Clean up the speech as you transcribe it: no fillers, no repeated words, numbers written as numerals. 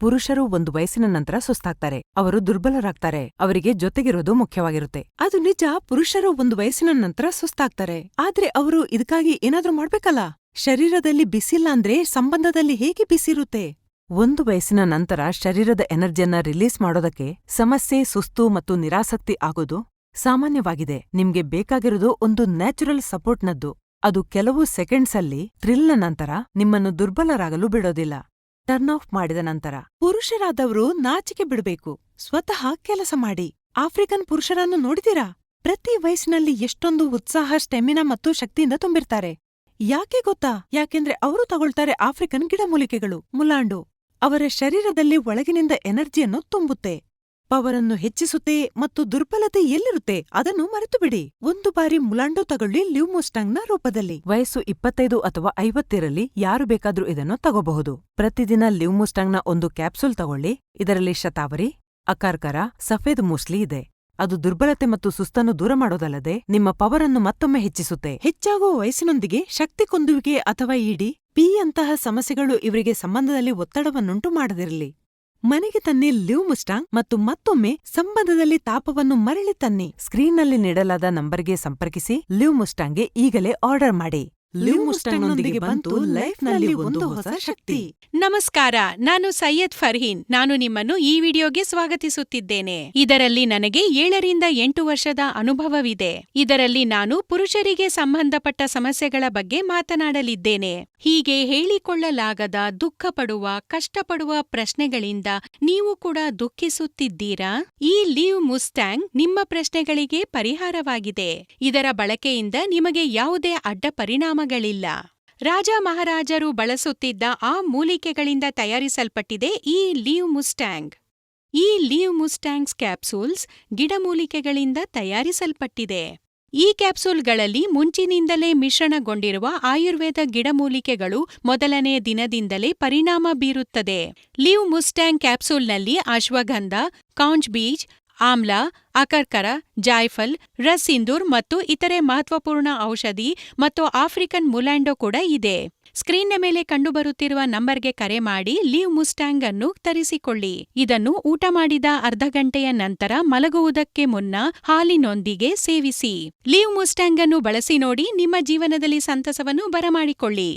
ಪುರುಷರು ಒಂದು ವಯಸ್ಸಿನ ನಂತರ ಸುಸ್ತಾಗ್ತಾರೆ, ಅವರು ದುರ್ಬಲರಾಗ್ತಾರೆ, ಅವರಿಗೆ ಜೊತೆಗಿರೋದು ಮುಖ್ಯವಾಗಿರುತ್ತೆ. ಅದು ನಿಜ, ಪುರುಷರು ಒಂದು ವಯಸ್ಸಿನ ನಂತರ ಸುಸ್ತಾಗ್ತಾರೆ, ಆದ್ರೆ ಅವರು ಇದಕ್ಕಾಗಿ ಏನಾದ್ರೂ ಮಾಡ್ಬೇಕಲ್ಲ. ಶರೀರದಲ್ಲಿ ಬಿಸಿಲ್ಲ ಅಂದ್ರೆ ಸಂಬಂಧದಲ್ಲಿ ಹೇಗೆ ಬಿಸಿರುತ್ತೆ? ಒಂದು ವಯಸ್ಸಿನ ನಂತರ ಶರೀರದ ಎನರ್ಜಿಯನ್ನ ರಿಲೀಸ್ ಮಾಡೋದಕ್ಕೆ ಸಮಸ್ಯೆ, ಸುಸ್ತು ಮತ್ತು ನಿರಾಸಕ್ತಿ ಆಗೋದು ಸಾಮಾನ್ಯವಾಗಿದೆ. ನಿಮ್ಗೆ ಬೇಕಾಗಿರೋದು ಒಂದು ನ್ಯಾಚುರಲ್ ಸಪೋರ್ಟ್ನದ್ದು. ಅದು ಕೆಲವು ಸೆಕೆಂಡ್ಸ್ ಅಲ್ಲಿ ಥ್ರಿಲ್ನ ನಂತರ ನಿಮ್ಮನ್ನು ದುರ್ಬಲರಾಗಲು ಬಿಡೋದಿಲ್ಲ. ಟರ್ನ್ ಆಫ್ ಮಾಡಿದ ನಂತರ ಪುರುಷರಾದವರು ನಾಚಿಕೆ ಬಿಡಬೇಕು. ಸ್ವತಃ ಕೆಲಸ ಮಾಡಿ. ಆಫ್ರಿಕನ್ ಪುರುಷರನ್ನು ನೋಡಿದೀರಾ? ಪ್ರತಿ ವಯಸ್ಸಿನಲ್ಲಿ ಎಷ್ಟೊಂದು ಉತ್ಸಾಹ, ಸ್ಟೆಮಿನಾ ಮತ್ತು ಶಕ್ತಿಯಿಂದ ತುಂಬಿರ್ತಾರೆ. ಯಾಕೆ ಗೊತ್ತಾ? ಯಾಕೆಂದ್ರೆ ಅವರು ತಗೊಳ್ತಾರೆ ಆಫ್ರಿಕನ್ ಗಿಡಮೂಲಿಕೆಗಳು, ಮುಲಾಂಡು. ಅವರ ಶರೀರದಲ್ಲಿ ಒಳಗಿನಿಂದ ಎನರ್ಜಿಯನ್ನು ತುಂಬುತ್ತೆ, ಪವರನ್ನು ಹೆಚ್ಚಿಸುತ್ತೆ ಮತ್ತು ದುರ್ಬಲತೆ ಎಲ್ಲಿರುತ್ತೆ ಅದನ್ನು ಮರೆತು ಬಿಡಿ. ಒಂದು ಬಾರಿ ಮುಲಾಂಡು ತಗೊಳ್ಳಿ, ಲ್ಯೂಮುಸ್ಟಾಂಗ್ನ ರೂಪದಲ್ಲಿ. ವಯಸ್ಸು 25 ಅಥವಾ 50 ಇರಲಿ, ಯಾರು ಬೇಕಾದ್ರೂ ಇದನ್ನು ತಗೋಬಹುದು. ಪ್ರತಿದಿನ ಲ್ಯೂಮುಸ್ಟಾಂಗ್ನ ಒಂದು ಕ್ಯಾಪ್ಸೂಲ್ ತಗೊಳ್ಳಿ. ಇದರಲ್ಲಿ ಶತಾವರಿ, ಅಕಾರ್ಕರ, ಸಫೇದ್ ಮೂಸ್ಲಿ ಇದೆ. ಅದು ದುರ್ಬಲತೆ ಮತ್ತು ಸುಸ್ತನ್ನು ದೂರ ಮಾಡೋದಲ್ಲದೆ ನಿಮ್ಮ ಪವರನ್ನು ಮತ್ತೊಮ್ಮೆ ಹೆಚ್ಚಿಸುತ್ತೆ. ಹೆಚ್ಚಾಗುವ ವಯಸ್ಸಿನೊಂದಿಗೆ ಶಕ್ತಿ ಕುಂದುವಿಕೆ ಅಥವಾ ಪಿ ಅಂತಹ ಸಮಸ್ಯೆಗಳು ಇವರಿಗೆ ಸಂಬಂಧದಲ್ಲಿ ಒತ್ತಡವನ್ನುಂಟು ಮಾಡದಿರಲಿ. ಮನೆಗೆ ತನ್ನಿ ಲ್ಯೂಮುಸ್ಟಾಂಗ್ ಮತ್ತು ಮತ್ತೊಮ್ಮೆ ಸಂಬಂಧದಲ್ಲಿ ತಾಪವನ್ನು ಮರಳಿ ತನ್ನಿ. ಸ್ಕ್ರೀನ್ನಲ್ಲಿ ನೀಡಲಾದ ನಂಬರ್ಗೆ ಸಂಪರ್ಕಿಸಿ. ಲ್ಯೂಮುಸ್ಟಾಂಗ್ಗೆ ಈಗಲೇ ಆರ್ಡರ್ ಮಾಡಿ. ಲ್ಯೂಮುಸ್ಟಾಂಗ್ನೊಂದಿಗೆ ಬಂತು ಲೈಫ್ನಲ್ಲಿ ಒಂದು ಹೊಸ ಶಕ್ತಿ. ನಮಸ್ಕಾರ, ನಾನು ಸೈಯದ್ ಫರ್ಹೀನ್. ನಾನು ನಿಮ್ಮನ್ನು ಈ ವಿಡಿಯೋಗೆ ಸ್ವಾಗತಿಸುತ್ತಿದ್ದೇನೆ. ಇದರಲ್ಲಿ ನನಗೆ 7 ರಿಂದ 8 ವರ್ಷದ ಅನುಭವವಿದೆ. ಇದರಲ್ಲಿ ನಾನು ಪುರುಷರಿಗೆ ಸಂಬಂಧಪಟ್ಟ ಸಮಸ್ಯೆಗಳ ಬಗ್ಗೆ ಮಾತನಾಡಲಿದ್ದೇನೆ. ಹೀಗೆ ಹೇಳಿಕೊಳ್ಳಲಾಗದ, ದುಃಖಪಡುವ, ಕಷ್ಟಪಡುವ ಪ್ರಶ್ನೆಗಳಿಂದ ನೀವು ಕೂಡ ದುಃಖಿಸುತ್ತಿದ್ದೀರಾ? ಈ ಲ್ಯೂಮುಸ್ಟಾಂಗ್ ನಿಮ್ಮ ಪ್ರಶ್ನೆಗಳಿಗೆ ಪರಿಹಾರವಾಗಿದೆ. ಇದರ ಬಳಕೆಯಿಂದ ನಿಮಗೆ ಯಾವುದೇ ಅಡ್ಡ ಪರಿಣಾಮಗಳಿಲ್ಲ. ರಾಜ ಮಹಾರಾಜರು ಬಳಸುತ್ತಿದ್ದ ಆ ಮೂಲಿಕೆಗಳಿಂದ ತಯಾರಿಸಲ್ಪಟ್ಟಿದೆ ಈ ಲ್ಯೂಮುಸ್ಟಾಂಗ್. ಈ ಲ್ಯೂಮುಸ್ಟಾಂಗ್ಸ್ ಕ್ಯಾಪ್ಸೂಲ್ಸ್ ಗಿಡಮೂಲಿಕೆಗಳಿಂದ ತಯಾರಿಸಲ್ಪಟ್ಟಿದೆ. ಈ ಕ್ಯಾಪ್ಸೂಲ್ಗಳಲ್ಲಿ ಮುಂಚಿನಿಂದಲೇ ಮಿಶ್ರಣಗೊಂಡಿರುವ ಆಯುರ್ವೇದ ಗಿಡಮೂಲಿಕೆಗಳು ಮೊದಲನೇ ದಿನದಿಂದಲೇ ಪರಿಣಾಮ ಬೀರುತ್ತದೆ. ಲ್ಯೂಮುಸ್ಟಾಂಗ್ ಕ್ಯಾಪ್ಸೂಲ್ನಲ್ಲಿ ಅಶ್ವಗಂಧ, ಕೌಂಜ್ ಬೀಜ್, ಆಮ್ಲ, ಅಕರ್ಕರ, ಜಾಯ್ಫಲ್, ರಸ್ಸಿಂದೂರ್ ಮತ್ತು ಇತರೆ ಮಹತ್ವಪೂರ್ಣ ಔಷಧಿ ಮತ್ತು ಆಫ್ರಿಕನ್ ಮುಲಾಂಡೋ ಕೂಡ ಇದೆ. ಸ್ಕ್ರೀನ್ನ ಮೇಲೆ ಕಂಡುಬರುತ್ತಿರುವ ನಂಬರ್ಗೆ ಕರೆ ಮಾಡಿ ಲ್ಯೂಮುಸ್ಟಾಂಗ್ ಅನ್ನು ತರಿಸಿಕೊಳ್ಳಿ. ಇದನ್ನು ಊಟ ಮಾಡಿದ ಅರ್ಧ ಗಂಟೆಯ ನಂತರ ಮಲಗುವುದಕ್ಕೆ ಮುನ್ನ ಹಾಲಿನೊಂದಿಗೆ ಸೇವಿಸಿ. ಲ್ಯೂಮುಸ್ಟಾಂಗ್ ಅನ್ನು ಬಳಸಿ ನೋಡಿ, ನಿಮ್ಮ ಜೀವನದಲ್ಲಿ ಸಂತಸವನ್ನು ಬರಮಾಡಿಕೊಳ್ಳಿ.